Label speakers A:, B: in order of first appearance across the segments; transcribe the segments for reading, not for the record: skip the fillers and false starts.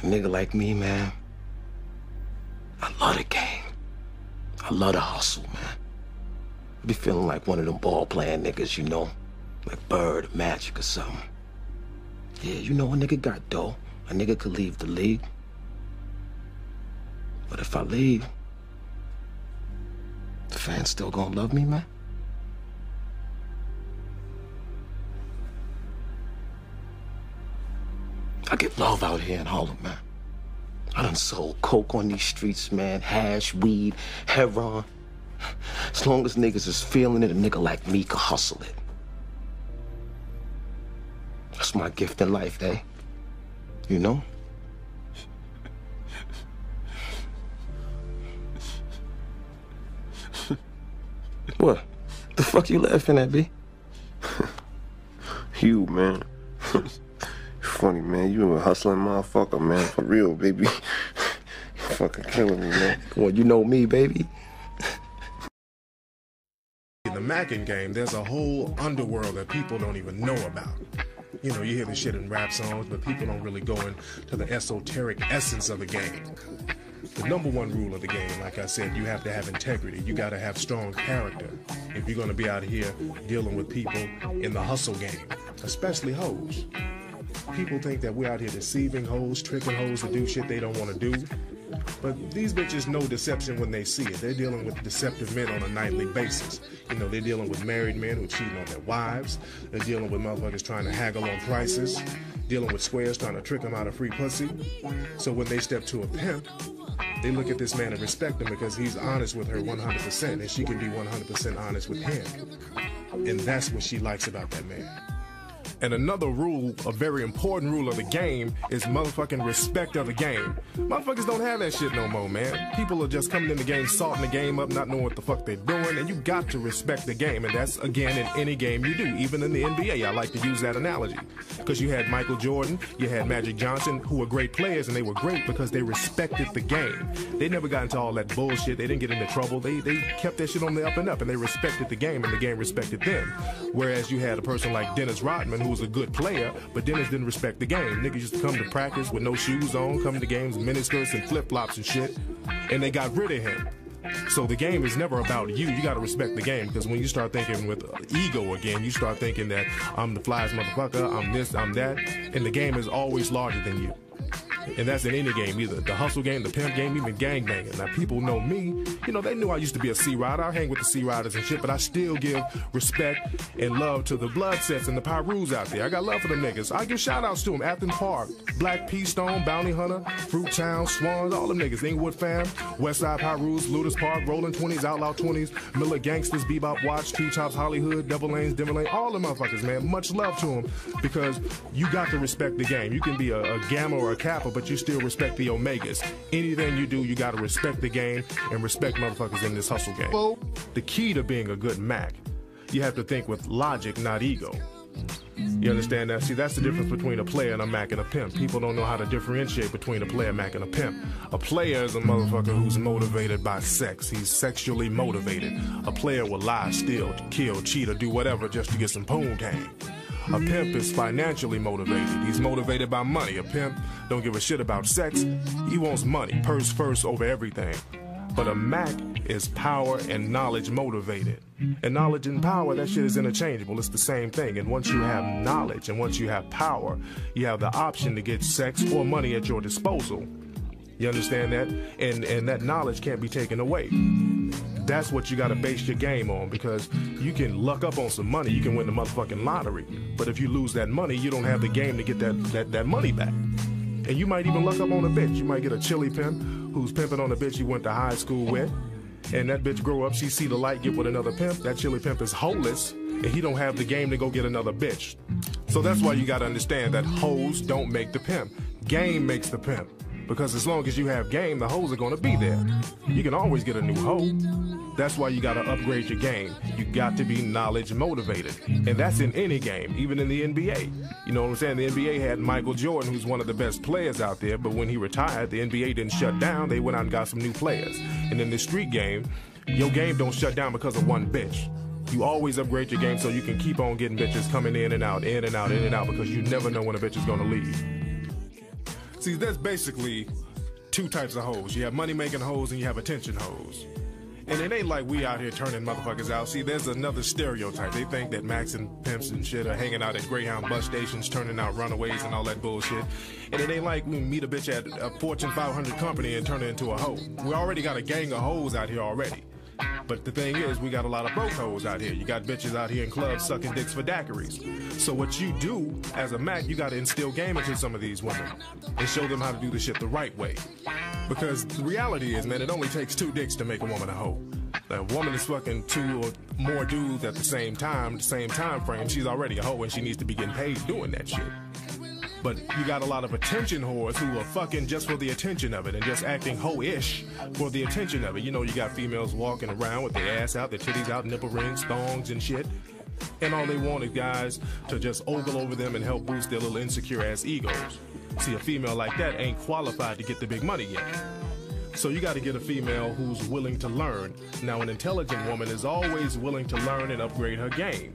A: A nigga like me, man, I love the game. I love the hustle, man. I be feeling like one of them ball-playing niggas, you know? Like Bird or Magic or something. Yeah, you know, a nigga got dough. A nigga could leave the league. But if I leave, the fans still gonna love me, man? I get love out here in Harlem, man. I done sold coke on these streets, man. Hash, weed, heroin. As long as niggas is feeling it, a nigga like me can hustle it. That's my gift in life, eh? You know? What? The fuck you laughing at, B?
B: You, man. Funny, man. You a hustling motherfucker, man. For real, baby. You fucking killing me, man.
A: Well, you know me, baby.
C: In the Mackin game, there's a whole underworld that people don't even know about. You know, you hear this shit in rap songs, but people don't really go into the esoteric essence of the game. The number one rule of the game, like I said, you have to have integrity. You got to have strong character if you're going to be out here dealing with people in the hustle game, especially hoes. People think that we're out here deceiving hoes, tricking hoes to do shit they don't want to do. But these bitches know deception when they see it. They're dealing with deceptive men on a nightly basis. You know, they're dealing with married men who are cheating on their wives. They're dealing with motherfuckers trying to haggle on prices. Dealing with squares trying to trick them out of free pussy. So when they step to a pimp, they look at this man and respect him because he's honest with her 100% and she can be 100% honest with him. And that's what she likes about that man. And another rule, a very important rule of the game, is motherfucking respect of the game. Motherfuckers don't have that shit no more, man. People are just coming in the game, salting the game up, not knowing what the fuck they're doing, and you got to respect the game. And that's, again, in any game you do, even in the NBA. I like to use that analogy. Because you had Michael Jordan, you had Magic Johnson, who were great players, and they were great because they respected the game. They never got into all that bullshit. They didn't get into trouble. They kept that shit on the up and up, and they respected the game, and the game respected them. Whereas you had a person like Dennis Rodman, who was a good player, but Dennis didn't respect the game. Niggas used to come to practice with no shoes on, come to games with miniskirts and flip-flops and shit, and they got rid of him. So the game is never about you. You got to respect the game, because when you start thinking with ego again, you start thinking that I'm the flyest motherfucker, I'm this, I'm that, and the game is always larger than you. And that's in any game, either the hustle game, the pimp game, even gangbanging. Now, people know me. You know, they knew I used to be a C Rider. I hang with the C Riders and shit, but I still give respect and love to the blood sets and the Pyrus out there. I got love for them niggas. I give shout outs to them. Athens Park, Black P Stone, Bounty Hunter, Fruit Town, Swans, all them niggas. Inglewood Fam, Westside Pyrus, Ludus Park, Rolling 20s, Outlaw 20s, Miller Gangsters, Bebop Watch, Two Tops, Hollywood, Double Lanes, Dimmer Lane, all them motherfuckers, man. Much love to them, because you got to respect the game. You can be a Gamma or a Kappa, but you still respect the Omegas. Anything you do, you gotta respect the game and respect motherfuckers in this hustle game. The key to being a good Mac, you have to think with logic, not ego. You understand that? See, that's the difference between a player and a Mac and a pimp. People don't know how to differentiate between a player, Mac, and a pimp. A player is a motherfucker who's motivated by sex. He's sexually motivated. A player will lie, steal, kill, cheat, or do whatever just to get some poontang. A pimp is financially motivated. He's motivated by money. A pimp don't give a shit about sex. He wants money, purse first over everything. But a Mac is power and knowledge motivated. And knowledge and power, that shit is interchangeable. It's the same thing. And once you have knowledge and once you have power, you have the option to get sex or money at your disposal. You understand that? And that knowledge can't be taken away. That's what you gotta base your game on, because you can luck up on some money, you can win the motherfucking lottery. But if you lose that money, you don't have the game to get that money back. And you might even luck up on a bitch. You might get a chili pimp who's pimping on a bitch you went to high school with. And that bitch grow up, she see the light, get with another pimp. That chili pimp is holeless, and he don't have the game to go get another bitch. So that's why you gotta understand that hoes don't make the pimp. Game makes the pimp. Because as long as you have game, the hoes are gonna be there. You can always get a new hoe. That's why you gotta upgrade your game. You got to be knowledge motivated. And that's in any game, even in the NBA. You know what I'm saying? The NBA had Michael Jordan, who's one of the best players out there, but when he retired, the NBA didn't shut down. They went out and got some new players. And in the street game, your game don't shut down because of one bitch. You always upgrade your game so you can keep on getting bitches coming in and out, in and out, in and out, because you never know when a bitch is gonna leave. See, there's basically two types of hoes. You have money-making hoes and you have attention hoes. And it ain't like we out here turning motherfuckers out. See, there's another stereotype. They think that Macs and pimps and shit are hanging out at Greyhound bus stations, turning out runaways and all that bullshit. And it ain't like we meet a bitch at a Fortune 500 company and turn her into a hoe. We already got a gang of hoes out here already. But the thing is, we got a lot of broke hoes out here. You got bitches out here in clubs sucking dicks for daiquiris. So what you do as a Mac, you got to instill game into some of these women and show them how to do the shit the right way. Because the reality is, man, it only takes 2 dicks to make a woman a hoe. Now, a woman is fucking 2 or more dudes at the same time frame, she's already a hoe and she needs to be getting paid doing that shit. But you got a lot of attention whores who are fucking just for the attention of it and just acting hoe-ish for the attention of it. You know, you got females walking around with their ass out, their titties out, nipple rings, thongs and shit. And all they want is guys to just ogle over them and help boost their little insecure ass egos. See, a female like that ain't qualified to get the big money yet. So you got to get a female who's willing to learn. Now, an intelligent woman is always willing to learn and upgrade her game.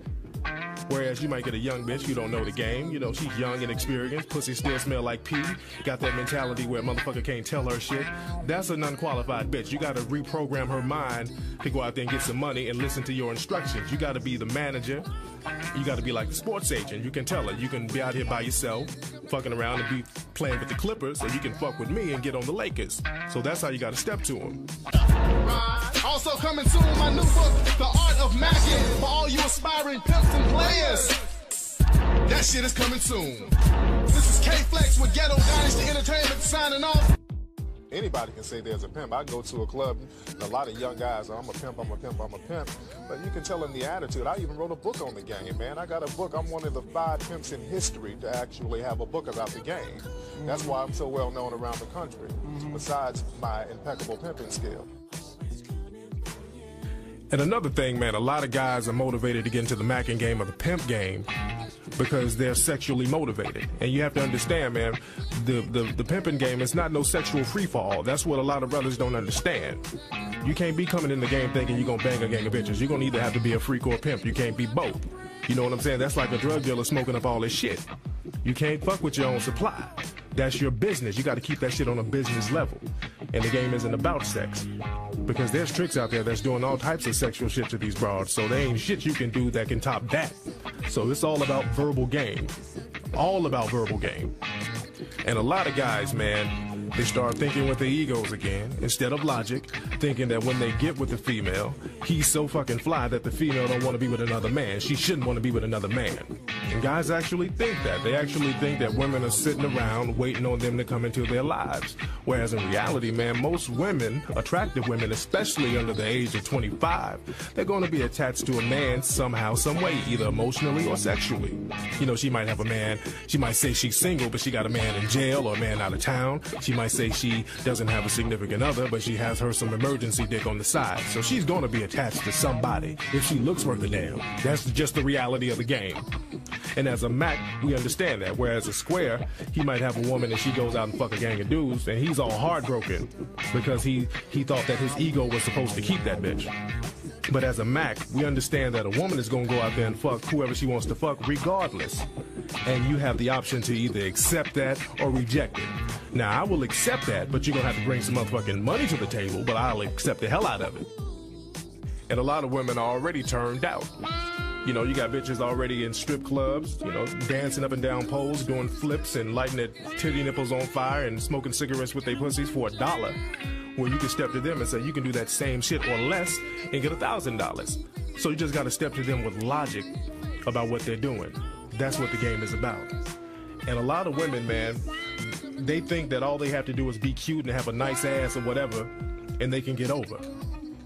C: Whereas you might get a young bitch who don't know the game. You know, she's young and experienced. Pussy still smell like pee. Got that mentality where a motherfucker can't tell her shit. That's an unqualified bitch. You got to reprogram her mind to go out there and get some money and listen to your instructions. You got to be the manager. You got to be like the sports agent. You can tell her. You can be out here by yourself, fucking around and be playing with the Clippers, and you can fuck with me and get on the Lakers. So that's how you got to step to them.
D: Also coming soon, my new book, The Art of Macking, for all you aspiring pimps and players. That shit is coming soon. This is K-Flex with Ghetto Dynasty Entertainment signing off.
C: Anybody can say there's a pimp. I go to a club, and a lot of young guys, I'm a pimp, I'm a pimp, I'm a pimp. But you can tell in the attitude. I even wrote a book on the game, man. I got a book. I'm one of the 5 pimps in history to actually have a book about the game. That's why I'm so well known around the country, besides my impeccable pimping skill. And another thing, man, a lot of guys are motivated to get into the macking game or the pimp game because they're sexually motivated. And you have to understand, man, the pimping game is not no sexual free-for-all. That's what a lot of brothers don't understand. You can't be coming in the game thinking you're gonna bang a gang of bitches. You're gonna either have to be a freak or a pimp. You can't be both. You know what I'm saying? That's like a drug dealer smoking up all this shit. You can't fuck with your own supply. That's your business. You got to keep that shit on a business level. And the game isn't about sex. Because there's tricks out there that's doing all types of sexual shit to these broads. So there ain't shit you can do that can top that. So it's all about verbal game. All about verbal game. And a lot of guys, man, they start thinking with their egos again, instead of logic, thinking that when they get with the female, he's so fucking fly that the female don't want to be with another man. She shouldn't want to be with another man. And guys actually think that. They actually think that women are sitting around waiting on them to come into their lives. Whereas in reality, man, most women, attractive women, especially under the age of 25, they're going to be attached to a man somehow, some way, either emotionally or sexually. You know, she might have a man, she might say she's single, but she got a man in jail or a man out of town. She might say she doesn't have a significant other, but she has her some emergency dick on the side. So she's going to be attached to somebody if she looks worth a damn. That's just the reality of the game. And as a Mac, we understand that. Whereas a Square, he might have a woman and she goes out and fuck a gang of dudes, and he's all heartbroken because he thought that his ego was supposed to keep that bitch. But as a Mac, we understand that a woman is going to go out there and fuck whoever she wants to fuck regardless. And you have the option to either accept that or reject it. Now, I will accept that, but you're going to have to bring some motherfucking money to the table, but I'll accept the hell out of it. And a lot of women are already turned out. You know, you got bitches already in strip clubs, you know, dancing up and down poles, doing flips and lighting their titty nipples on fire and smoking cigarettes with their pussies for $1. Where you can step to them and say you can do that same shit or less and get $1,000. So you just got to step to them with logic about what they're doing. That's what the game is about. And a lot of women, man, they think that all they have to do is be cute and have a nice ass or whatever, and they can get over.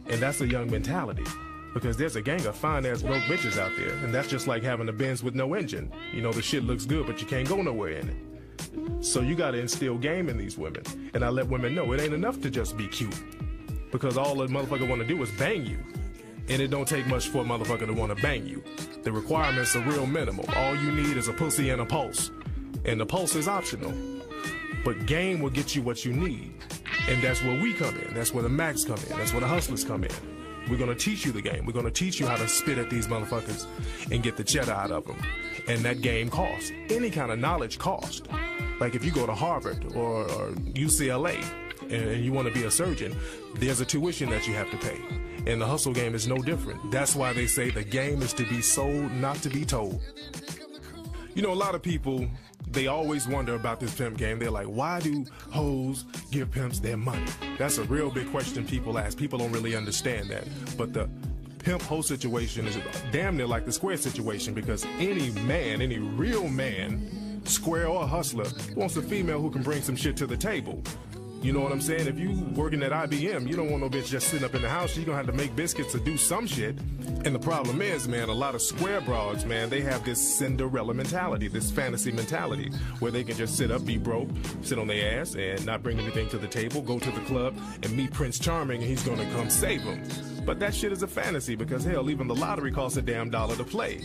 C: And that's a young mentality. Because there's a gang of fine-ass broke bitches out there, and that's just like having a Benz with no engine. You know, the shit looks good, but you can't go nowhere in it. So you gotta instill game in these women. And I let women know it ain't enough to just be cute. Because all a motherfucker wanna do is bang you. And it don't take much for a motherfucker to wanna bang you. The requirements are real minimal. All you need is a pussy and a pulse. And the pulse is optional. But game will get you what you need. And that's where we come in. That's where the Macs come in. That's where the hustlers come in. We're going to teach you the game. We're going to teach you how to spit at these motherfuckers and get the cheddar out of them. And that game costs. Any kind of knowledge costs. Like if you go to Harvard or UCLA and you want to be a surgeon, there's a tuition that you have to pay. And the hustle game is no different. That's why they say the game is to be sold, not to be told. You know, a lot of people, they always wonder about this pimp game. They're like, why do hoes give pimps their money? That's a real big question people ask. People don't really understand that. But the pimp-hoe situation is damn near like the square situation, because any man, any real man, square or hustler, wants a female who can bring some shit to the table. You know what I'm saying? If you working at IBM, you don't want no bitch just sitting up in the house. She's gonna have to make biscuits or do some shit. And the problem is, man, a lot of square broads, man, they have this Cinderella mentality, this fantasy mentality, where they can just sit up, be broke, sit on their ass, and not bring anything to the table, go to the club, and meet Prince Charming, and he's gonna come save them. But that shit is a fantasy, because hell, even the lottery costs a damn dollar to play.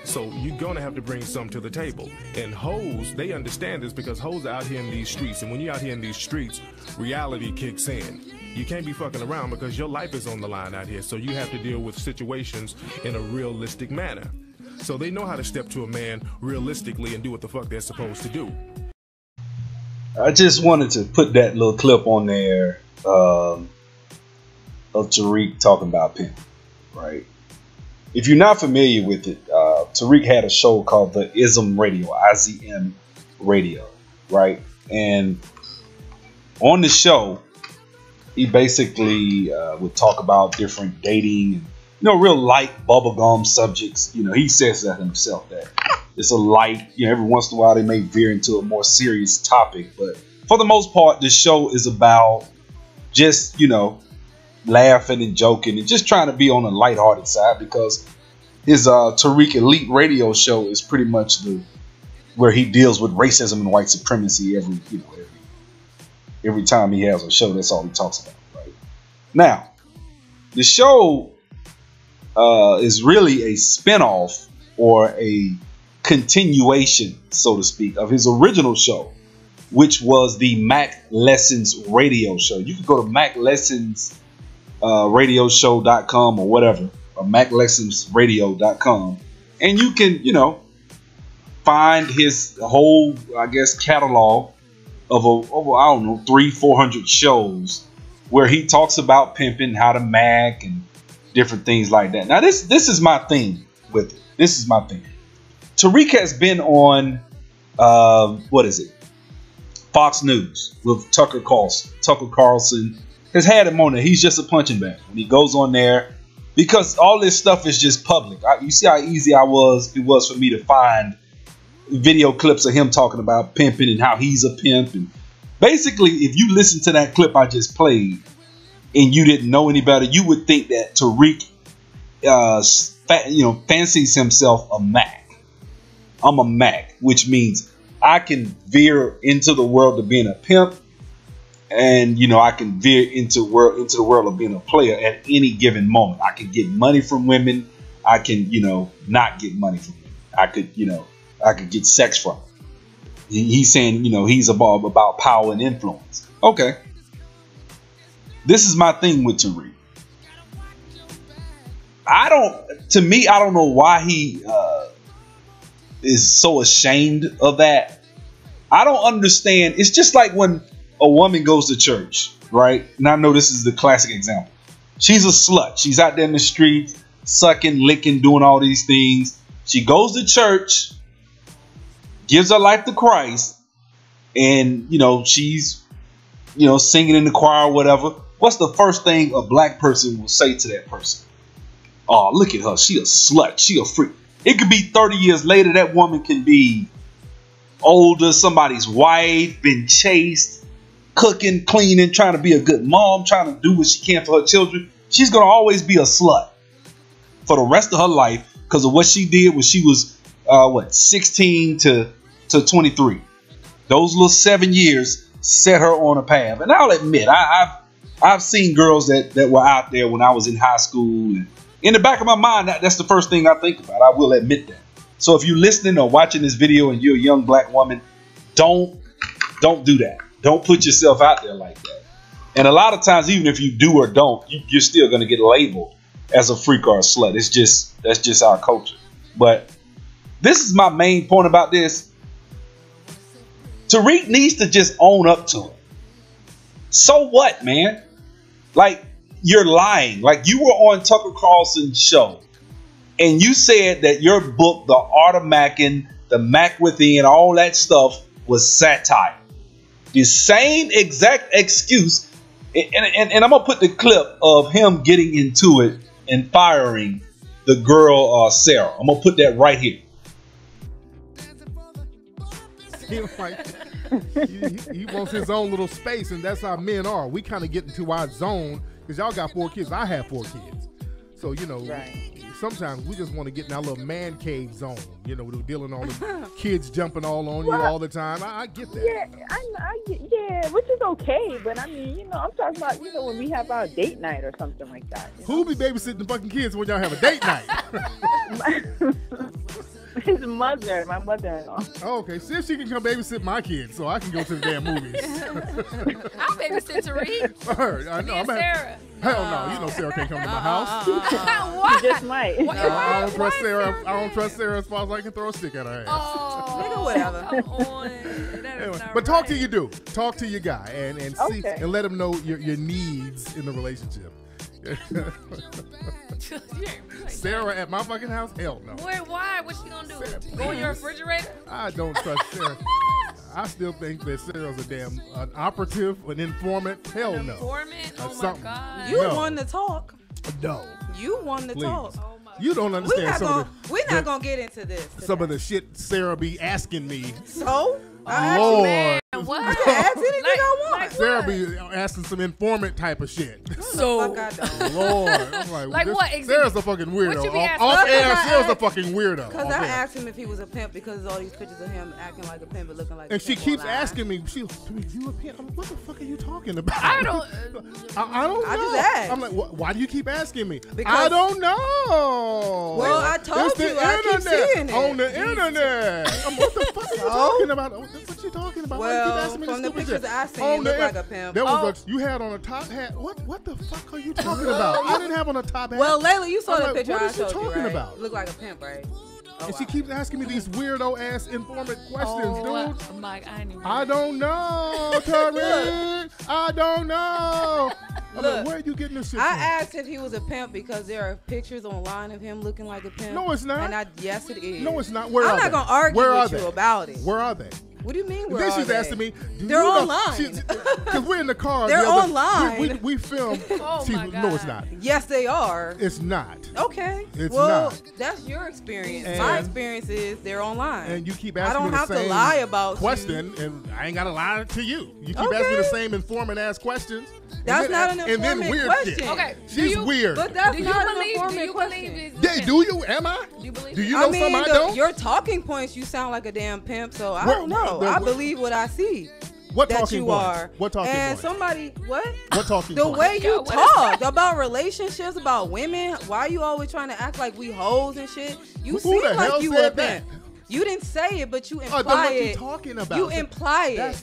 C: So you're gonna have to bring some to the table. And hoes, they understand this, because hoes are out here in these streets. And when you're out here in these streets, reality kicks in. You can't be fucking around, because your life is on the line out here. So you have to deal with situations in a realistic manner. So they know how to step to a man realistically and do what the fuck they're supposed to do.
E: I just wanted to put that little clip on there of Tariq talking about pimp, right? If you're not familiar with it, Tariq had a show called the IZM Radio, IZM Radio, right? And on the show, he basically would talk about different dating, and, you know, real light bubblegum subjects. You know, he says that himself, that it's a light, you know, every once in a while they may veer into a more serious topic. But for the most part, the show is about just, you know, laughing and joking and just trying to be on the lighthearted side, because his Tariq Elite Radio show is pretty much where he deals with racism and white supremacy every time he has a show. That's all he talks about, right? Now, the show is really a spinoff or a continuation, so to speak, of his original show, which was the Mac Lessons Radio Show. You can go to MacLessonsRadioshow.com or whatever, or MacLessonsRadio.com, and you can, you know, find his whole, I guess, catalog of over, I don't know, 300-400 shows where he talks about pimping, how to Mac, and different things like that. Now, this is my thing with it. This is my thing. Tariq has been on, what is it? Fox News with Tucker Carlson. Tucker Carlson has had him on there. He's just a punching bag when he goes on there, because all this stuff is just public. You see how easy it was for me to find video clips of him talking about pimping and how he's a pimp. And basically, if you listen to that clip I just played and you didn't know any better, you would think that Tariq, fancies himself a Mac. I'm a Mac, which means I can veer into the world of being a pimp, and, you know, I can veer into the world of being a player at any given moment. I can get money from women. I can, you know, not get money from women. I could get sex from them. He's saying, you know, he's about power and influence. Okay. This is my thing with Tariq. I don't know why he is so ashamed of that. I don't understand. It's just like when a woman goes to church, right? And I know this is the classic example. She's a slut. She's out there in the streets, sucking, licking, doing all these things. She goes to church, gives her life to Christ, and, you know, she's, you know, singing in the choir or whatever. What's the first thing a black person will say to that person? Oh, look at her. She a slut. She a freak. It could be 30 years later. That woman can be older, somebody's wife, been chased, cooking, cleaning, trying to be a good mom, trying to do what she can for her children. She's going to always be a slut for the rest of her life because of what she did when she was, 16 to 23. Those little 7 years set her on a path. And I'll admit, I've seen girls that were out there when I was in high school. And in the back of my mind, that's the first thing I think about. I will admit that. So if you're listening or watching this video and you're a young black woman, don't do that. Don't put yourself out there like that. And a lot of times, even if you do or don't, you're still going to get labeled as a freak or a slut. That's just our culture. But this is my main point about this. Tariq needs to just own up to it. So what, man? Like, you're lying. Like, you were on Tucker Carlson's show, and you said that your book, The Art of Macking, The Mac Within, all that stuff was satire. The same exact excuse, and I'm going to put the clip of him getting into it and firing the girl, Sarah. I'm going to put that right here.
F: He wants his own little space, and that's how men are. We kind of get into our zone because y'all got 4 kids. I have 4 kids. So, you know, sometimes we just want to get in our little man cave zone. You know, we're dealing all the kids jumping all on you all the time. I get that.
G: Yeah, which is okay. But I mean, you know, I'm talking about, you know, when we have our date night or something like that.
F: Who be babysitting the fucking kids when y'all have a date night?
G: His mother, my mother-in-law.
F: Oh, okay. See if she can come babysit my kids so I can go to the damn movies.
H: I'll babysit Tariq.
F: I know.
H: Me and Sarah.
F: Hell no. You know Sarah can't come to my house.
H: What?
G: You just might.
F: I don't trust Sarah. I don't trust Sarah as far as I can throw a stick at her ass.
H: Oh,
I: nigga, whatever.
H: Come on. That is
F: Anyway,
H: not
F: but talk
H: right.
F: to your dude. Talk to your guy and see
G: Okay.
F: and let him know your needs in the relationship. Sarah at my fucking house? Hell no.
H: Wait, why? What's she gonna do? Go in your refrigerator?
F: I don't trust Sarah. I still think that Sarah's a damn an operative, an informant. Hell no.
H: Informant?
F: Or
H: Oh my
F: something.
H: God.
I: You
F: No.
I: want to talk.
F: No.
I: You want to
F: Please.
I: talk.
H: Oh my
F: You don't understand
I: We're not gonna get into this.
F: some of the shit Sarah be asking me.
I: So I
F: Lord.
H: Man, what?
I: I can ask anything I want.
H: Like
F: Sarah
H: what?
F: be asking some informant type of shit.
H: So,
I: Fuck, I don't.
F: Lord. I'm like
H: Like what?
F: Sarah's a fucking weirdo.
H: What you be
F: Off,
H: asking?
F: off air,
I: Because I
F: Sarah's a
I: asked-
F: fucking weirdo.
I: Because
F: Off
I: I
F: air.
I: asked him if he was a pimp because of all these pictures of him acting like a pimp and looking like
F: And
I: a
F: she
I: pimp
F: keeps
I: online.
F: asking me, you a pimp? I'm like, what the fuck are you talking about?
H: I don't.
F: I don't know.
I: I just asked.
F: I'm like, why do you keep asking me?
I: Because-
F: I don't know.
I: Well, I told
F: It's the
I: you, I keep
F: internet.
I: seeing it.
F: On the internet. What the fuck are you talking about? What you talking about? Why you keep
I: Well,
F: asking me
I: from the
F: stupid
I: pictures
F: shit?
I: I seen,
F: On
I: you
F: the
I: look like
F: in-
I: a pimp.
F: There was you had on a top hat. What the fuck are you talking about? I didn't have on a top hat.
I: Well, Layla, you saw
F: I'm
I: the
F: like,
I: picture
F: what
I: I
F: is she
I: showed you,
F: talking
I: right?
F: about?
I: Look like a pimp, right? Oh,
F: And she
I: wow.
F: keeps asking me these weirdo ass informant questions, dude.
H: I'm like, I ain't even.
F: I don't know, Tariq. I don't know. I'm like,
I: Look,
F: where are you getting this shit
I: I
F: from?
I: asked if he was a pimp because there are pictures online of him looking like a pimp.
F: No, it's not.
I: And yes, it is.
F: No, it's not. Where
I: I'm
F: are
I: not
F: they?
I: gonna argue
F: Where are
I: with
F: they?
I: you about it.
F: Where are they?
I: What do you mean?
F: And
I: Where
F: then
I: are
F: she's
I: they?
F: asking me, do
I: They're
F: you know?
I: online.
F: Because we're in the car.
I: They're
F: the other,
I: online.
F: We filmed.
H: Oh my
F: No, it's
H: God.
F: not.
I: Yes, they are.
F: It's not.
I: Okay.
F: It's
I: well,
F: not.
I: that's your experience. My
F: And-
I: experience is they're online.
F: And you keep
I: I
F: asking
I: don't
F: me the
I: have to
F: same
I: lie about
F: question, and I ain't got to lie to you. You keep
I: Okay.
F: asking me the same informant ass questions.
I: That's
F: and
I: not
F: then,
I: an
F: and then
I: informant
F: weird
I: question.
F: shit.
H: Okay.
F: She's weird.
I: But that's
H: Do you
I: not an
H: believe? Do
I: informant
H: you
I: question.
H: believe?
F: Yeah, do you? Am I?
H: Do you believe?
F: Do you know
I: I mean,
F: something I don't?
I: your talking points, you sound like a damn pimp. So I
F: What-
I: don't know.
F: the-
I: I believe what I see.
F: What
I: that
F: talking
I: you
F: points?
I: are.
F: What talking
I: and
F: points?
I: somebody, what?
F: What talking
I: The
F: points?
I: way you
H: God, what is
I: talk about relationships, about women, why you always trying to act like we hoes and shit? You
F: Who
I: seem
F: the
I: like
F: hell
I: you
F: said
I: a pimp. You didn't say it, but you
F: Then
I: imply
F: what you
I: it.
F: talking about?
I: You imply it.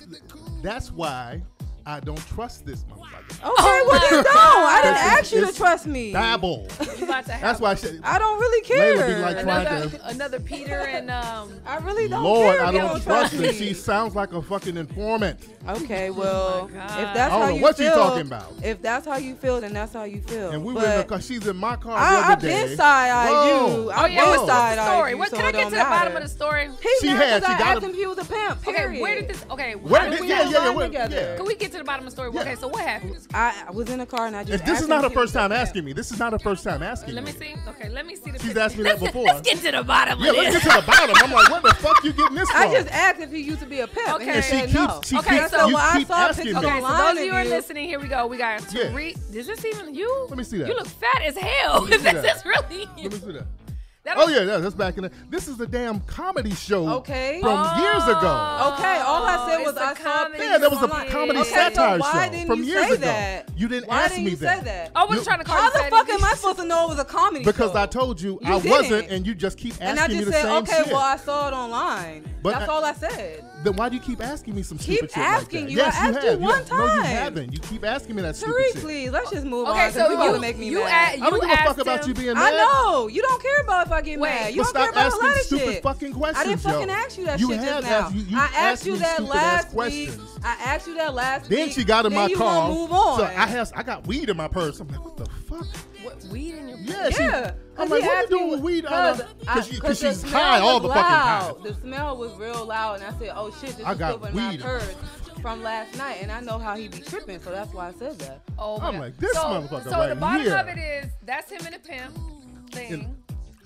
F: That's why I don't trust this motherfucker.
I: Okay, well then don't. I didn't
F: It's-
I: ask you to
F: it's
I: trust me.
F: Babble.
H: You about to have
F: That's why I said.
I: I don't really care.
F: Layla be like trying
H: another Peter and
I: I really don't
F: Lord,
I: care.
F: I
I: if you
F: don't trust her.
I: me.
F: She sounds like a fucking informant.
I: Okay, well,
H: God.
I: if that's
F: I don't
I: how
F: know
I: you
F: what you
I: feel,
F: talking about.
I: if that's how you feel, then that's how you feel.
F: And we were in the
I: But
F: car. She's in my car the
I: I've
F: other day.
I: been side-eyed
F: Whoa.
I: you.
H: Oh
I: I've
H: yeah,
I: been
H: what's the
I: side-eyed
H: story?
I: you,
H: What,
I: so
H: can I
I: it
H: get
I: don't
H: to the bottom
I: matter.
H: of the story?
I: He
F: She
I: mad
F: had-
I: 'cause
F: she
I: I
F: got
I: asked
F: a-
I: him if he was a pimp.
H: Okay,
I: Period.
H: where did this? Okay,
F: Where
H: how
F: did-
H: do we
F: yeah,
H: know?
F: yeah,
I: line together.
H: Can we get to the bottom of the story?
F: Yeah.
H: Okay, so what happened?
I: I was in the car and I just.
F: This
I: asked
F: is
I: him
F: not her
I: if he was
F: first time
I: a pimp.
F: asking me. This is not her first time asking
H: Let me
F: me.
H: see. Okay, let me see the.
F: She's
H: picture.
F: asked me that before.
H: Let's get to the bottom
F: Yeah,
H: of
F: let's
H: this.
F: get to the bottom. I'm like, where the fuck you getting this from?
I: I just asked if he used to be a pimp.
H: Okay.
I: And
F: And
I: he
F: she
I: said
F: keeps,
I: no.
F: she
H: Okay,
F: keeps,
H: so
F: you
I: when I
F: keep
I: saw
F: asking
I: pictures
F: me.
H: Okay, so
I: online
H: those of you
I: of
H: who are
I: you-
H: listening, here we go. We got
F: Yeah.
H: Tariq. Is this even you?
F: Let me see that.
H: You look fat as hell.
F: Let me
H: Is
F: see
H: this
F: that.
H: really you?
F: Let me see that.
H: That
F: Oh
H: was-
F: yeah, that's back in the. This is a damn comedy show.
I: Okay.
F: From years ago.
I: Okay, all I said
H: it's
I: was
H: a
I: I saw
H: comedy
F: Yeah, that was a
I: online.
F: comedy
I: Okay,
F: satire
I: so why
F: show
I: didn't
F: from
I: you
F: years
I: say
F: ago.
I: that?
F: You didn't
I: Why
F: ask
I: didn't
F: me
I: you
F: that.
I: say that?
H: I wasn't trying to call
I: How
H: you
I: the
H: fat.
I: fuck am I supposed to know it was a comedy
F: Because
I: show?
F: I told you,
I: You
F: I wasn't,
I: didn't.
F: and you just keep asking
I: And I
F: me
I: just
F: the
I: said,
F: same
I: okay,
F: shit.
I: well, I saw it online.
F: But
I: That's all I said.
F: Then why do you keep asking me some
I: Keep
F: stupid shit
I: asking
F: like that?
I: you.
F: Yes,
I: I
F: you
I: asked
F: have.
I: you one
F: No, you
I: time.
F: haven't. You keep asking me that stupid
I: Tariq,
F: shit.
I: please, let's just move
H: Okay,
I: on.
H: so
I: You about to make me mad.
F: I don't give a fuck about you being mad.
I: I know. You don't care about if I get mad. You
F: But
I: don't care
F: stop
I: about a
F: asking
I: lot of
F: stupid
I: shit.
F: fucking questions.
I: I didn't fucking
F: yo.
I: ask you that
F: You
I: shit
F: have
I: just now.
F: asked- you
I: I
F: asked
I: asked you
F: me
I: that
F: stupid-ass
I: last week.
F: questions.
I: I asked you that last week.
F: Then she got in my
I: you
F: car.
I: gonna move on.
F: So I got weed in my purse. I'm like, what the fuck?
H: What, weed in your
F: Yeah. I'm like, what you doing with weed? Because she's
I: the
F: high
I: smell
F: all
I: was
F: the fucking time.
I: loud. The smell was real loud, and I said, "Oh shit, this
F: I
I: is
F: got
I: still in my
F: weed.
I: purse from last night." And I know how he be tripping, so that's why I said that.
H: Oh my
F: I'm
H: God.
F: like, this motherfucker
H: So
F: right
H: the bottom
F: here.
H: of it is that's him and a pimp thing.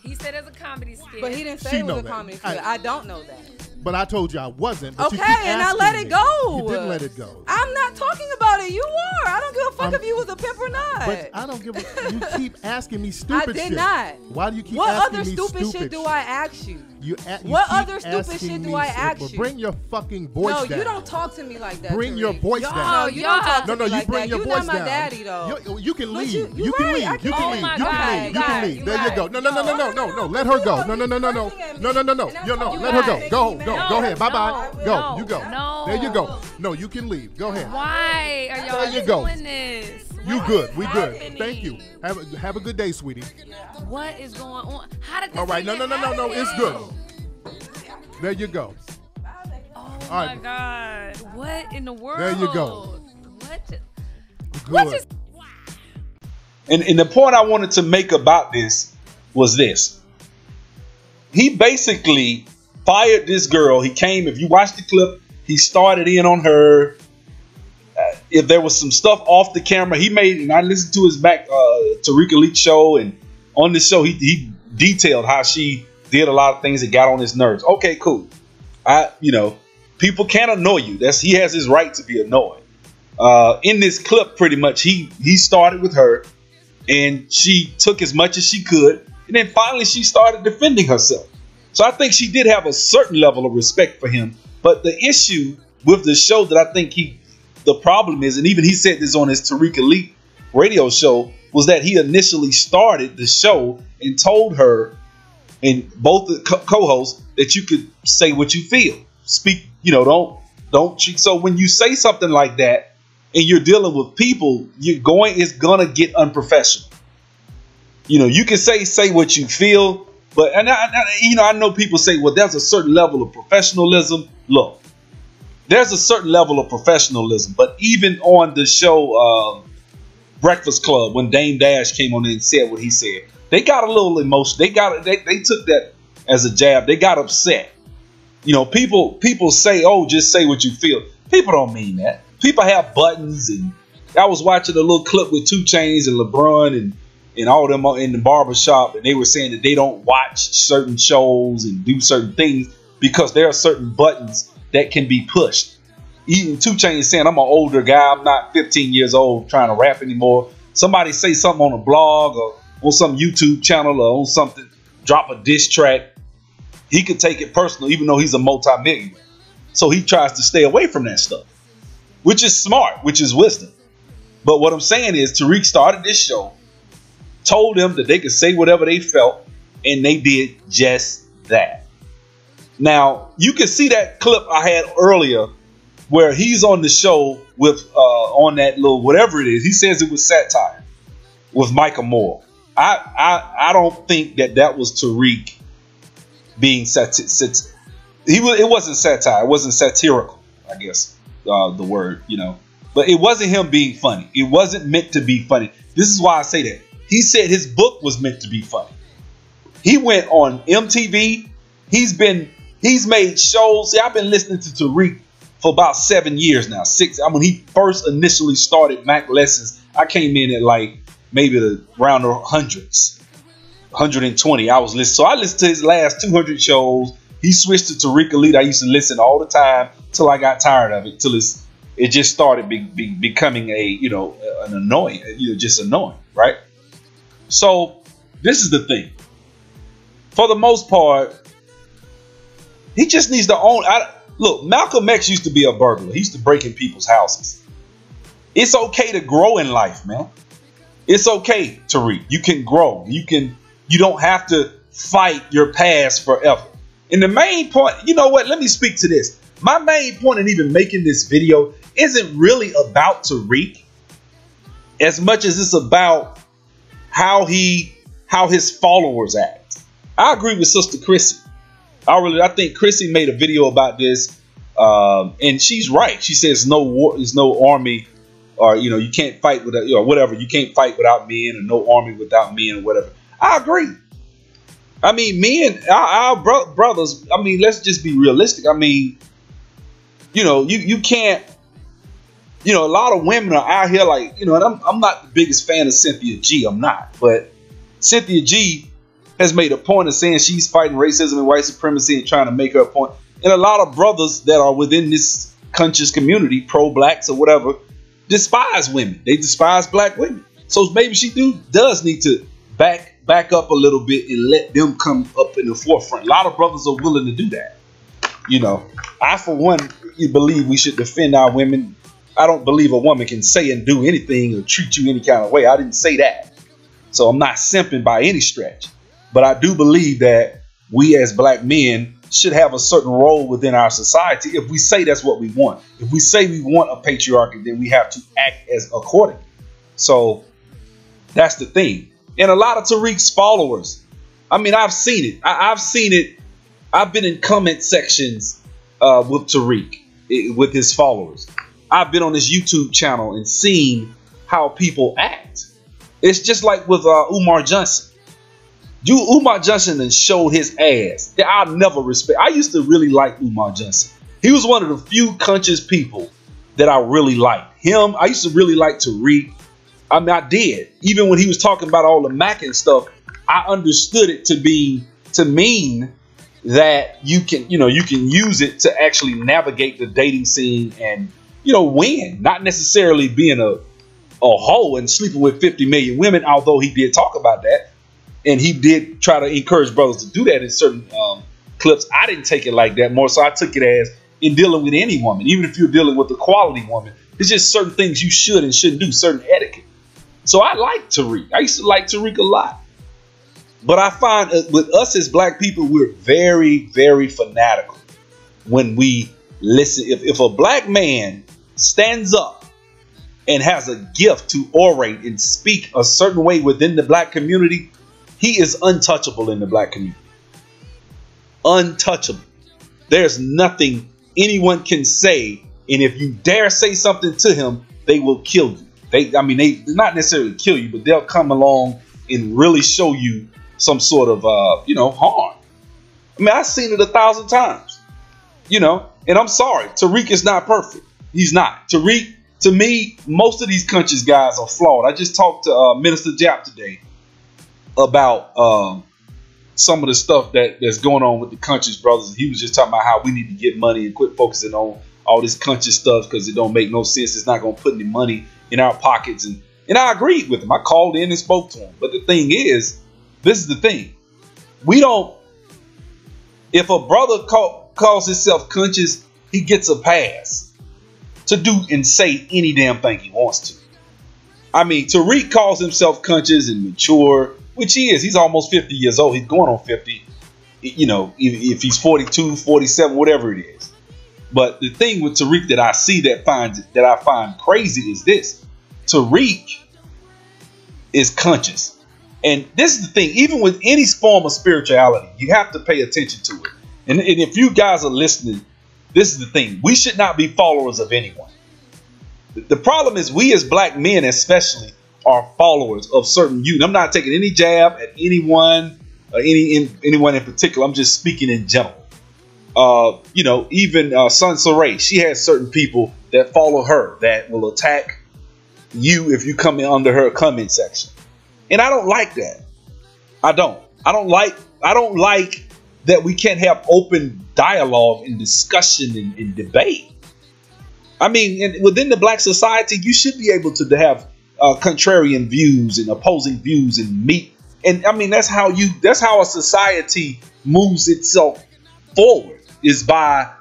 H: He said as a comedy skit.
I: But he didn't say
F: She
I: it was
F: know
I: a
F: that.
I: comedy skit. I don't know that.
F: But I told you I wasn't. But
I: Okay,
F: you keep
I: and I
F: asking
I: let it
F: me.
I: go.
F: You didn't let it go.
I: I'm not talking about it. You are. I don't give a fuck if you was a pimp or not.
F: But I don't give a. You keep asking me stupid shit.
I: I did not.
F: Why do you keep
I: what
F: asking
I: other
F: me
I: stupid shit do I ask you?
F: You
I: what
F: keep
I: other stupid
F: asking
I: shit do
F: me
I: I
F: stupid-
I: ask
F: well,
I: you?
F: Bring your fucking voice
I: No,
F: down.
I: you don't talk to me like that.
F: Bring your
I: Tariq.
F: voice
I: No,
F: down.
I: you don't talk to
F: No,
I: me
F: you
I: like
F: bring
I: that.
F: your
I: You're
F: voice
I: not my
F: down.
I: daddy, though.
F: You can
I: But
F: leave.
I: you
F: You can
I: right.
F: leave.
I: I
F: You
I: can-
F: can
I: Oh
F: leave.
I: my
F: You
I: God,
F: can leave. You can
I: God,
F: leave.
I: you
F: There you
I: right.
F: go. No. Let her go. No. No. Let her go. Go ahead. Bye bye. Go. You go.
H: No.
F: There you go. No, you can leave. Go ahead.
H: Why are y'all
F: There you go.
H: doing this?
F: You
H: What
F: good.
H: is
F: We good.
H: happening?
F: Thank you. Have a good day, sweetie.
H: What is going on? How did this
F: All right. No.
H: even happen?
F: It's good. There you go.
H: Oh
F: All
H: my
F: right.
H: God! What in the world?
F: There you go.
H: What?
F: Good.
E: And the point I wanted to make about this was this. He basically fired this girl. He came, if you watch the clip, he started in on her. If there was some stuff off the camera, he made, and I listened to his Tariq Elite show, and on this show, he detailed how she did a lot of things that got on his nerves. Okay, cool. People can annoy you. He has his right to be annoyed. In this clip, pretty much, he started with her, and she took as much as she could, and then finally she started defending herself. So I think she did have a certain level of respect for him. But the issue with the show that I think the problem is, and even he said this on his Tariq Elite radio show, was that he initially started the show and told her and both the co-hosts that you could say what you feel. Speak, don't cheat. So when you say something like that and you're dealing with people, it's gonna get unprofessional. You can say what you feel, but I know people say, well, there's a certain level of professionalism. Look, there's a certain level of professionalism, but even on the show Breakfast Club, when Dame Dash came on and said what he said, they got a little emotion. They took that as a jab. They got upset. People say, oh, just say what you feel. People don't mean that. People have buttons, and I was watching a little clip with 2 Chainz and LeBron and all them in the barbershop, and they were saying that they don't watch certain shows and do certain things because there are certain buttons that can be pushed. Even 2 Chainz saying, I'm an older guy, I'm not 15 years old trying to rap anymore. Somebody say something on a blog or on some YouTube channel or on something, drop a diss track, he could take it personal even though he's a multi-millionaire. So he tries to stay away from that stuff, which is smart, which is wisdom. But what I'm saying is Tariq started this show, told them that they could say whatever they felt, and they did just that. Now, you can see that clip I had earlier where he's on the show with on that little whatever it is. He says it was satire with Micah Moore. I don't think that was Tariq being it wasn't satire. It wasn't satirical, I guess the word, But it wasn't him being funny. It wasn't meant to be funny. This is why I say that. He said his book was meant to be funny. He went on MTV. He's made shows. See, I've been listening to Tariq for about 7 years now. 6. When he first initially started Mac Lessons, I came in at like maybe around the hundreds. 120. I was listening. So I listened to his last 200 shows. He switched to Tariq Elite. I used to listen all the time till I got tired of it. Till it just started becoming an annoying. Just annoying, right? So this is the thing. For the most part, he just needs to own. Look, Malcolm X used to be a burglar. He used to break in people's houses. It's okay to grow in life, man. It's okay, Tariq. You can grow. You don't have to fight your past forever. And the main point, you know what? Let me speak to this. my main point in even making this video isn't really about Tariq as much as it's about how his followers act. I agree with Sister Chrissy. I think Chrissy made a video about this, and she's right. She says no war, there's no army, or you can't fight without, or whatever. You can't fight without men, or no army without men, or whatever. I agree. I mean, men, our brothers. I mean, let's just be realistic. I mean, you can't. A lot of women are out here like, and I'm not the biggest fan of Cynthia G. I'm not, but Cynthia G has made a point of saying she's fighting racism and white supremacy and trying to make her point. And a lot of brothers that are within this conscious community, pro-blacks or whatever, despise women. They despise black women. So maybe she does need to back up a little bit and let them come up in the forefront. A lot of brothers are willing to do that. I for one believe we should defend our women. I don't believe a woman can say and do anything or treat you any kind of way. I didn't say that. So I'm not simping by any stretch. But I do believe that we as black men should have a certain role within our society if we say that's what we want. If we say we want a patriarchy, then we have to act as accordingly. So that's the thing. And a lot of Tariq's followers, I mean, I've seen it. I've seen it. I've been in comment sections with Tariq, with his followers. I've been on his YouTube channel and seen how people act. It's just like with Umar Johnson. Umar Johnson then showed his ass that I never respect. I used to really like Umar Johnson. He was one of the few conscious people that I really liked. Him, I used to really like Tariq. I mean, I did. Even when he was talking about all the Mac and stuff, I understood it to mean that you can use it to actually navigate the dating scene and win, not necessarily being a hoe and sleeping with 50 million women, although he did talk about that. And he did try to encourage brothers to do that in certain clips. I didn't take it like that. More so I took it as in dealing with any woman, even if you're dealing with a quality woman, it's just certain things you should and shouldn't do, certain etiquette. So I like Tariq. I used to like Tariq a lot. But I find with us as black people, we're very, very fanatical when we listen. If a black man stands up and has a gift to orate and speak a certain way within the black community, he is untouchable in the black community. Untouchable. There's nothing anyone can say, and if you dare say something to him, they will kill you. They not necessarily kill you, but they'll come along and really show you some sort of harm. I mean, I've seen it 1,000 times. And I'm sorry, Tariq is not perfect. He's not. Tariq, to me, most of these conscious guys are flawed. I just talked to Minister Jap today about some of the stuff that's going on with the conscious brothers. He was just talking about how we need to get money and quit focusing on all this conscious stuff because it don't make no sense. It's not going to put any money in our pockets. And I agreed with him. I called in and spoke to him. But the thing is, this is the thing. If a brother calls himself conscious, he gets a pass to do and say any damn thing he wants to. I mean, Tariq calls himself conscious and mature, which he is. He's almost 50 years old. He's going on 50, if he's 42, 47, whatever it is. But the thing with Tariq that I see that I find crazy is this. Tariq is conscious. And this is the thing, even with any form of spirituality, you have to pay attention to it. And if you guys are listening, this is the thing. We should not be followers of anyone. The problem is we as black men especially are followers of certain youth. I'm not taking any jab at anyone, anyone in particular. I'm just speaking in general. Even Sun Saray, she has certain people that follow her that will attack you if you come in under her comment section. And I don't like that. I don't like that we can't have open dialogue and discussion and debate. I mean, within the black society, you should be able to have contrarian views and opposing views and meet. And I mean, that's how a society moves itself forward, is by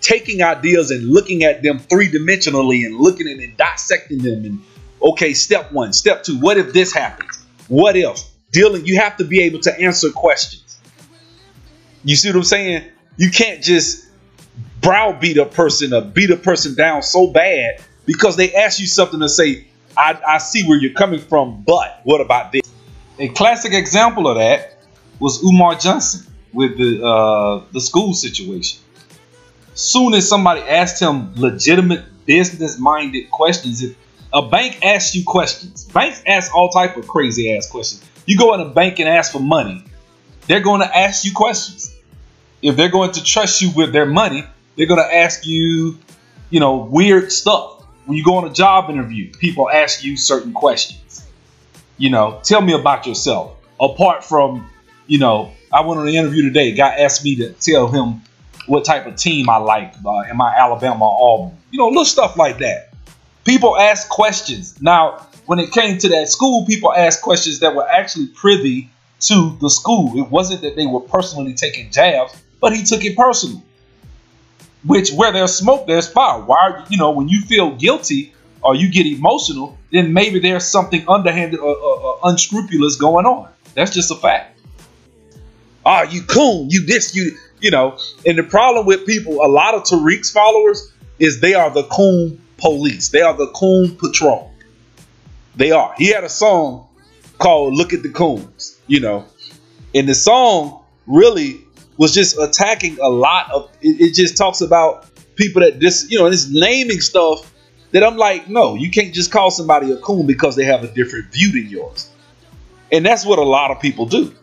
E: taking ideas and looking at them three-dimensionally and looking at it and dissecting them. And okay, step one, step two, what if this happens? What if? You have to be able to answer questions. You see what I'm saying? You can't just browbeat a person or beat a person down so bad because they ask you something to say, I see where you're coming from, but what about this? A classic example of that was Umar Johnson with the school situation. Soon as somebody asked him legitimate business-minded questions, if a bank asks you questions, banks ask all type of crazy ass questions. You go in a bank and ask for money, they're going to ask you questions. If they're going to trust you with their money, they're going to ask you, weird stuff. When you go on a job interview, people ask you certain questions. Tell me about yourself. Apart from, I went on an interview today. A guy asked me to tell him what type of team I like. Am I Alabama or Auburn? Little stuff like that. People ask questions. Now, when it came to that school, people asked questions that were actually privy to the school. It wasn't that they were personally taking jabs, but he took it personal. Which, where there's smoke, there's fire. Why, when you feel guilty or you get emotional, then maybe there's something underhanded or unscrupulous going on. That's just a fact. You coon, you this, And the problem with people, a lot of Tariq's followers, is they are the coon police. They are the coon patrol. They are. He had a song called "Look at the Coons," and the song really was just attacking a lot of. It just talks about people that this naming stuff that I'm like, no, you can't just call somebody a coon because they have a different view than yours, and that's what a lot of people do.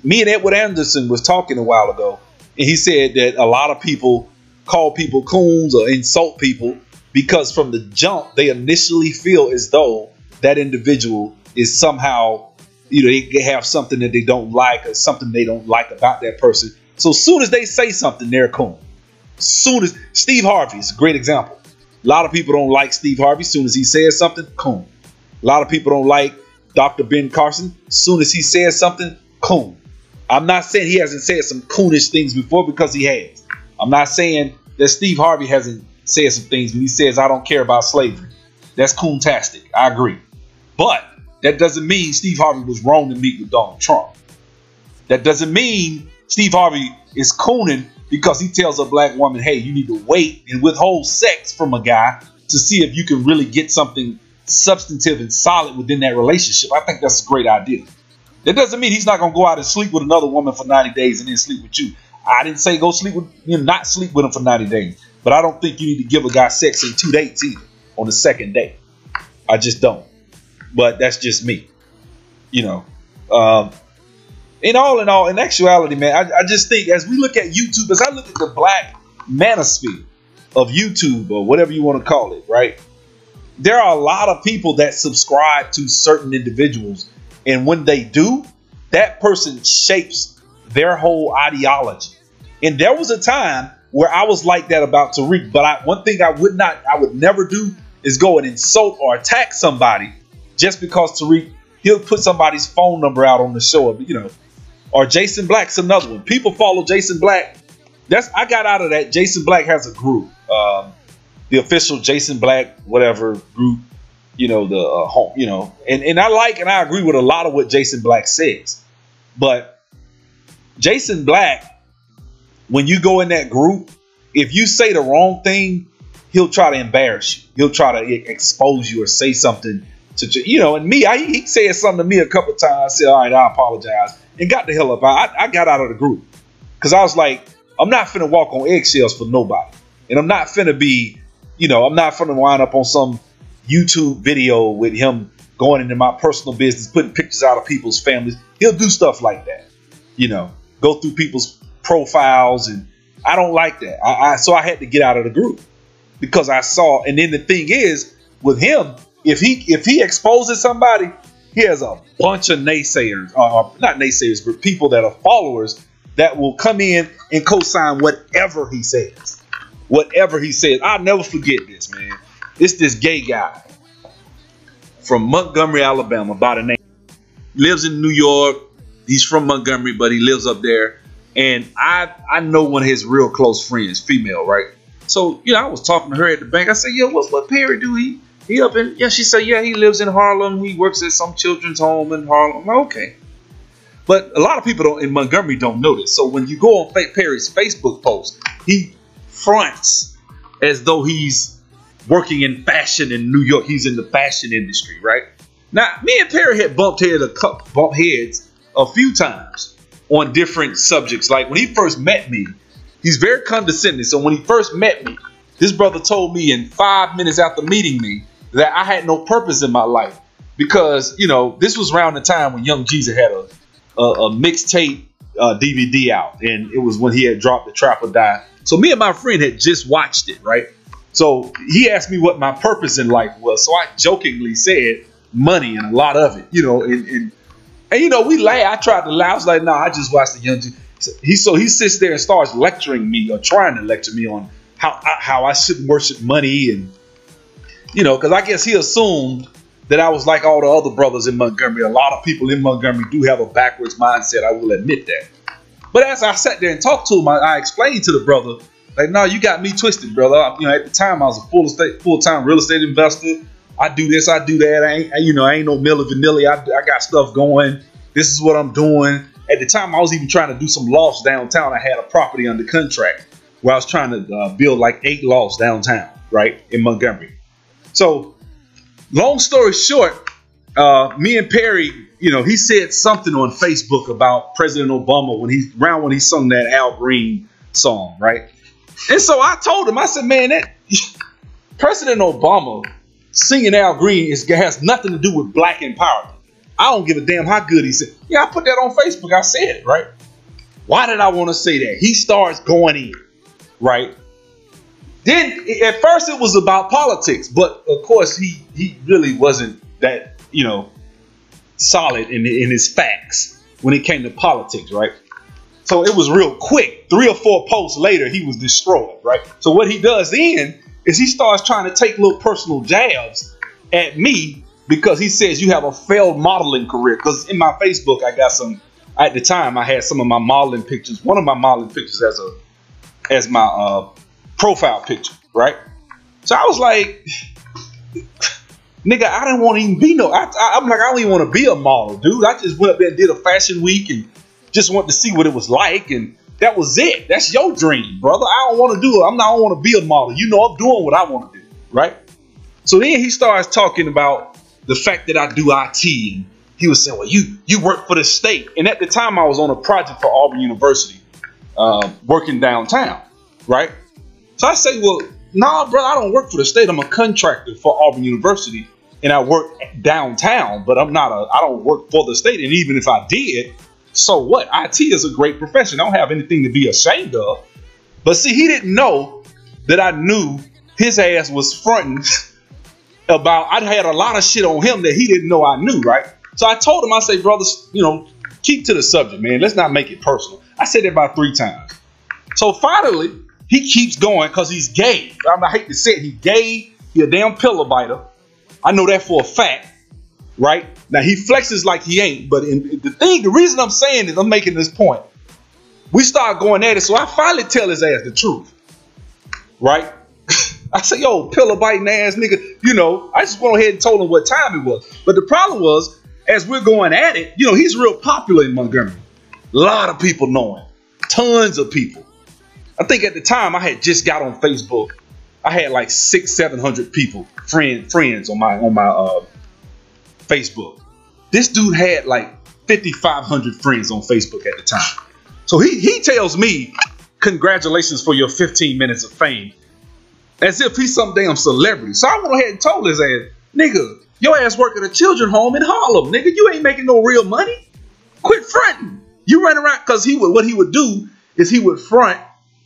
E: Me and Edward Anderson was talking a while ago, and he said that a lot of people call people coons or insult people because from the jump they initially feel as though that individual is somehow, they have something that they don't like or something they don't like about that person. So as soon as they say something, they're a coon. Soon as Steve Harvey is a great example. A lot of people don't like Steve Harvey. As soon as he says something, coon. A lot of people don't like Dr. Ben Carson. As soon as he says something, coon. I'm not saying he hasn't said some coonish things before, because he has. I'm not saying that Steve Harvey hasn't said some things when he says, I don't care about slavery. That's coontastic. I agree. But that doesn't mean Steve Harvey was wrong to meet with Donald Trump. That doesn't mean Steve Harvey is cooning because he tells a black woman, hey, you need to wait and withhold sex from a guy to see if you can really get something substantive and solid within that relationship. I think that's a great idea. That doesn't mean he's not going to go out and sleep with another woman for 90 days and then sleep with you. I didn't say go sleep with, not sleep with him for 90 days. But I don't think you need to give a guy sex in 2 dates either on the second date. I just don't. But that's just me. In all, in actuality, man, I just think as we look at YouTube, as I look at the black manosphere of YouTube or whatever you want to call it, right? There are a lot of people that subscribe to certain individuals. And when they do, that person shapes their whole ideology. And there was a time where I was like that about Tariq. But one thing I would never do is go and insult or attack somebody just because Tariq, he'll put somebody's phone number out on the show, or Jason Black's another one. People follow Jason Black. I got out of that. Jason Black has a group, the official Jason Black, whatever group, and I like and I agree with a lot of what Jason Black says. But Jason Black, when you go in that group, if you say the wrong thing, he'll try to embarrass you. He'll try to expose you or say something to, and me, he said something to me a couple of times. I said, all right, I apologize, and got the hell up. I got out of the group because I was like, I'm not finna walk on eggshells for nobody. And I'm not finna be, I'm not finna wind up on some YouTube video with him going into my personal business, putting pictures out of people's families. He'll do stuff like that, go through people's profiles, and I don't like that. So I had to get out of the group because I saw. And then the thing is with him, if he exposes somebody, he has a bunch of naysayers, or not naysayers, but people that are followers that will come in and co-sign whatever he says. Whatever he says. I'll never forget this, man. It's this gay guy from Montgomery, Alabama, by the name. Lives in New York. He's from Montgomery, but he lives up there. And I know one of his real close friends, female, right? So, I was talking to her at the bank. I said, yo, what Perry do? He up in, she said, yeah, he lives in Harlem. He works at some children's home in Harlem. I'm like, okay. But a lot of people in Montgomery don't know this. So when you go on Perry's Facebook post, he fronts as though he's working in fashion in New York. He's in the fashion industry, right? Now, me and Perry had bumped heads a few times on different subjects. Like when he first met me, he's very condescending. So when he first met me, this brother told me in 5 minutes after meeting me that I had no purpose in my life because, you know, this was around the time when Young Jeezy had a mixtape DVD out, and it was when he had dropped The Trap or Die. So me and my friend had just watched it, right? So he asked me what my purpose in life was. So I jokingly said money and a lot of it, you know, and you know, we laughed. I tried to laugh. I was like, no, I just watched the Young Jeezy. So he sits there and starts lecturing me or trying to lecture me on how I shouldn't worship money, and you know, because I guess he assumed that I was like all the other brothers in Montgomery. A lot of people in Montgomery do have a backwards mindset. I will admit that. But as I sat there and talked to him, I explained to the brother, like, no, you got me twisted, brother. You know, at the time I was a full-time real estate investor. I do this, I do that. I ain't no Milli Vanilli. I got stuff going. This is what I'm doing. At the time, I was even trying to do some lofts downtown. I had a property under contract where I was trying to build like 8 lofts downtown, right, in Montgomery. So, long story short, me and Perry, you know, he said something on Facebook about President Obama when he sung that Al Green song, right? And so I told him, I said, man, that President Obama singing Al Green has nothing to do with black empowerment. I don't give a damn how good he said. Yeah, I put that on Facebook. I said it, right? Why did I want to say that? He starts going in, right? Then at first it was about politics, but of course he really wasn't that, you know, solid in his facts when it came to politics, right? So it was real quick. 3 or 4 posts later, he was destroyed, right? So what he does then is he starts trying to take little personal jabs at me because he says you have a failed modeling career. Because in my Facebook, I got some, at the time, I had some of my modeling pictures. One of my modeling pictures as my profile picture, right? So I was like, nigga, I didn't want to even be I'm like, I don't even want to be a model, dude. I just went up there and did a fashion week and just wanted to see what it was like, and that was it. That's your dream, brother. I don't want to do it. I don't want to be a model. You know, I'm doing what I want to do, right? So then he starts talking about the fact that I do IT. And he was saying, well, you work for the state. And at the time, I was on a project for Auburn University, working downtown, right? So I say, well, nah, brother, I don't work for the state. I'm a contractor for Auburn University, and I work downtown, but I don't work for the state. And even if I did, so what? IT is a great profession. I don't have anything to be ashamed of. But see, he didn't know that I knew his ass was fronting about, I had a lot of shit on him that he didn't know I knew, right? So I told him, I say, brothers, you know, keep to the subject, man. Let's not make it personal. I said it about 3 times. So finally, he keeps going because he's gay. I hate to say it. He's gay. He's a damn pillow biter. I know that for a fact, right? Now, he flexes like he ain't. But the reason I'm saying is I'm making this point. We start going at it. So I finally tell his ass the truth, right? I say, yo, pillow biting ass nigga. You know, I just went ahead and told him what time it was. But the problem was, as we're going at it, you know, he's real popular in Montgomery. A lot of people know him. Tons of people. I think at the time I had just got on Facebook. I had like 600-700 people, friends on my Facebook. This dude had like 5,500 friends on Facebook at the time. So he tells me, congratulations for your 15 minutes of fame, as if he's some damn celebrity. So I went ahead and told his ass, nigga, your ass work at a children's home in Harlem. Nigga, you ain't making no real money. Quit fronting. You run around, because what he would do is he would front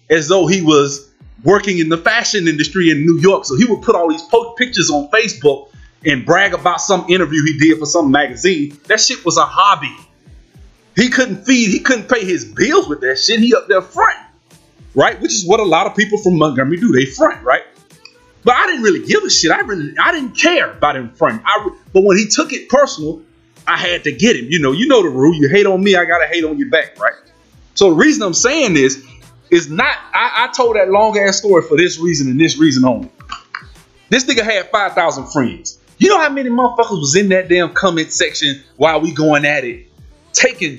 E: as though he was working in the fashion industry in New York. So he would put all these pictures on Facebook and brag about some interview he did for some magazine. That shit was a hobby. He couldn't pay his bills with that shit. He up there front, right? Which is what a lot of people from Montgomery do. They front, right? But I didn't really give a shit. I didn't care about him fronting. But when he took it personal, I had to get him. You know the rule. You hate on me, I gotta hate on your back, right? So the reason I'm saying this is not, I told that long ass story for this reason and this reason only. This nigga had 5,000 friends. You know how many motherfuckers was in that damn comment section while we going at it,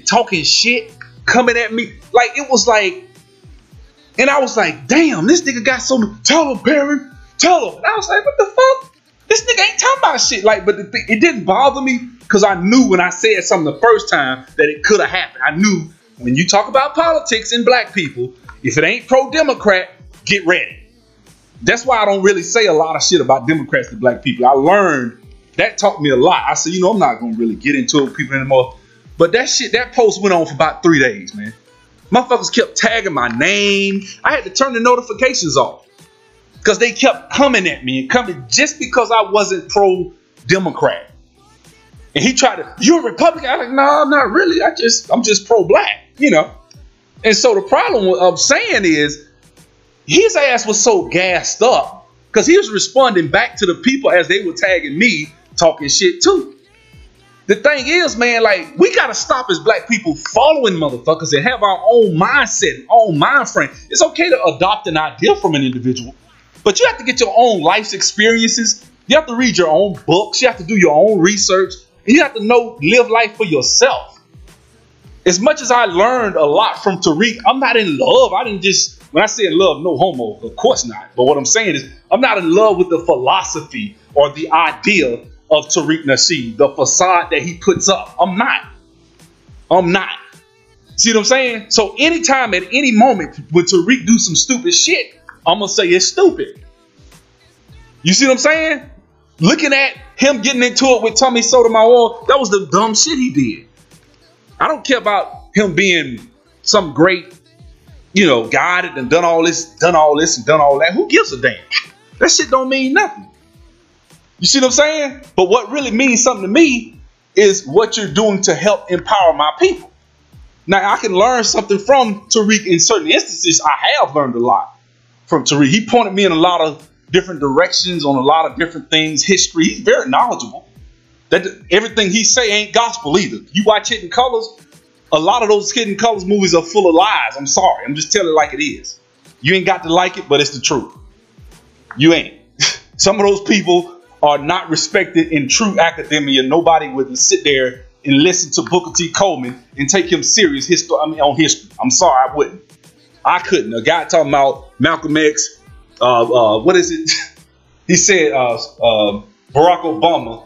E: talking shit, coming at me? Like, it was like And I was like, damn, this nigga got so much. Tell him, Perry. Tell him. And I was like, what the fuck? This nigga ain't talking about shit. Like, but it didn't bother me because I knew when I said something the first time that it could have happened. I knew when you talk about politics and black people, if it ain't pro-Democrat, get ready. That's why I don't really say a lot of shit about Democrats to black people. I learned that taught me a lot. I said, I'm not going to really get into it with people anymore. But that post went on for about 3 days, man. Motherfuckers kept tagging my name. I had to turn the notifications off because they kept coming at me and coming just because I wasn't pro-Democrat. And he tried to, you're a Republican? I'm like, no, not really. I'm just pro-black, And so the problem of saying is his ass was so gassed up because he was responding back to the people as they were tagging me talking shit too. The thing is, man, like, we got to stop as black people following motherfuckers and have our own mindset, own mind frame. It's okay to adopt an idea from an individual, but you have to get your own life's experiences. You have to read your own books. You have to do your own research. And you have to live life for yourself. As much as I learned a lot from Tariq, I'm not in love. When I say in love, no homo, of course not. But what I'm saying is I'm not in love with the philosophy or the idea of Tariq Nasheed, the facade that he puts up. I'm not. See what I'm saying? So anytime at any moment when Tariq do some stupid shit, I'm going to say it's stupid. You see what I'm saying? Looking at him getting into it with Tommy Sotomayor, that was the dumb shit he did. I don't care about him being some great, guy that done all this and done all that. Who gives a damn? That shit don't mean nothing. You see what I'm saying? But what really means something to me is what you're doing to help empower my people. Now, I can learn something from Tariq in certain instances. I have learned a lot from Tariq. He pointed me in a lot of different directions on a lot of different things, history. He's very knowledgeable. That everything he say ain't gospel either. You watch Hidden Colors, a lot of those Hidden Colors movies are full of lies. I'm sorry. I'm just telling it like it is. You ain't got to like it, but it's the truth. You ain't. Some of those people are not respected in true academia. Nobody would sit there and listen to Booker T. Coleman and take him serious on history. I'm sorry, I wouldn't. I couldn't. A guy talking about Malcolm X, what is it? He said Barack Obama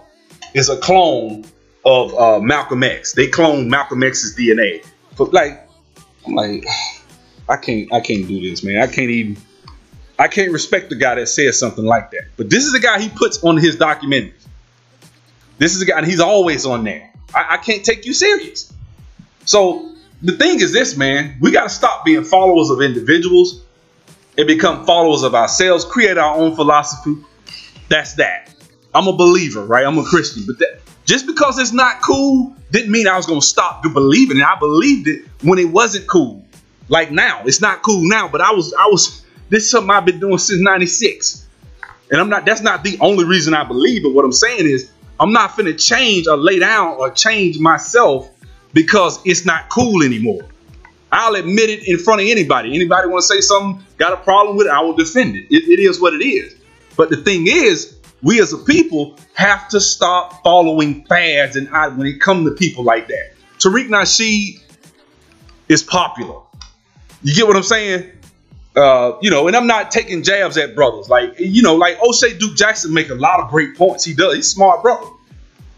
E: is a clone of Malcolm X. They cloned Malcolm X's DNA. But I'm like, I can't do this, man. I can't respect the guy that says something like that. But this is the guy he puts on his documentaries. This is the guy, and he's always on there. I can't take you serious. So the thing is this, man. We got to stop being followers of individuals and become followers of ourselves. Create our own philosophy. That's that. I'm a believer, right? I'm a Christian. But just because it's not cool didn't mean I was going to stop to believe it. And I believed it when it wasn't cool. Like now. It's not cool now. But this is something I've been doing since 96. And that's not the only reason I believe it. What I'm saying is I'm not finna change or lay down or change myself because it's not cool anymore. I'll admit it in front of anybody. Anybody want to say something, got a problem with it, I will defend it. It is what it is. But the thing is, we as a people have to stop following fads and when it comes to people like that. Tariq Nasheed is popular. You get what I'm saying? And I'm not taking jabs at brothers. Like O'Shea Duke Jackson make a lot of great points. He does. He's a smart brother.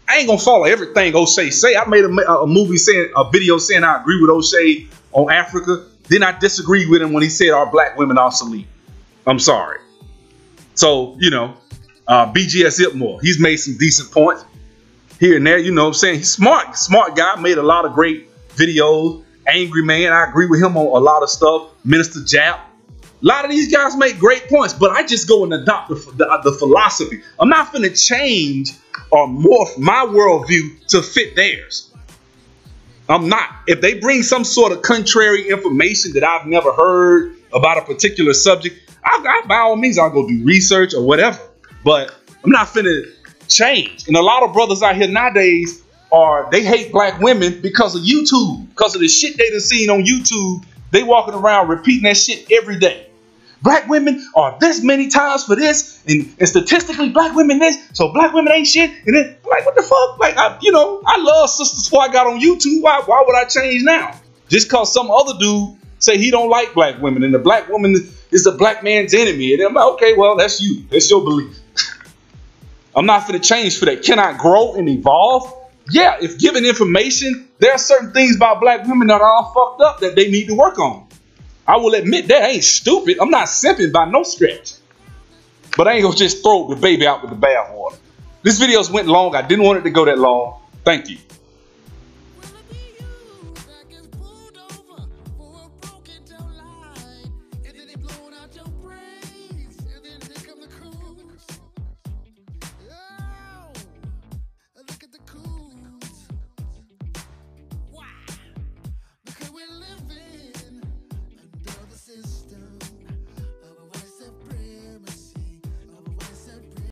E: I ain't gonna follow everything O'Shea say. I made a video saying I agree with O'Shea on Africa. Then I disagree with him when he said our black women are obsolete. I'm sorry. So, BGS Ipmore, he's made some decent points here and there. You know what I'm saying? He's smart guy, made a lot of great videos. Angry Man, I agree with him on a lot of stuff. Minister Jap. A lot of these guys make great points, but I just go and adopt the philosophy. I'm not finna change or morph my worldview to fit theirs. I'm not. If they bring some sort of contrary information that I've never heard about a particular subject, by all means, I'll go do research or whatever. But I'm not finna change. And a lot of brothers out here nowadays they hate black women because of YouTube, because of the shit they done seen on YouTube. They walking around repeating that shit every day. Black women are this many times for this, and statistically black women this, so black women ain't shit. And then like, what the fuck? Like, I love sisters before I got on YouTube. Why would I change now? Just cause some other dude say he don't like black women and the black woman is the black man's enemy. And I'm like, okay, well, that's you. That's your belief. I'm not finna change for that. Can I grow and evolve? Yeah, if given information, there are certain things about black women that are all fucked up that they need to work on. I will admit that. I ain't stupid. I'm not simping by no stretch. But I ain't gonna just throw the baby out with the bathwater. This video's went long. I didn't want it to go that long. Thank you.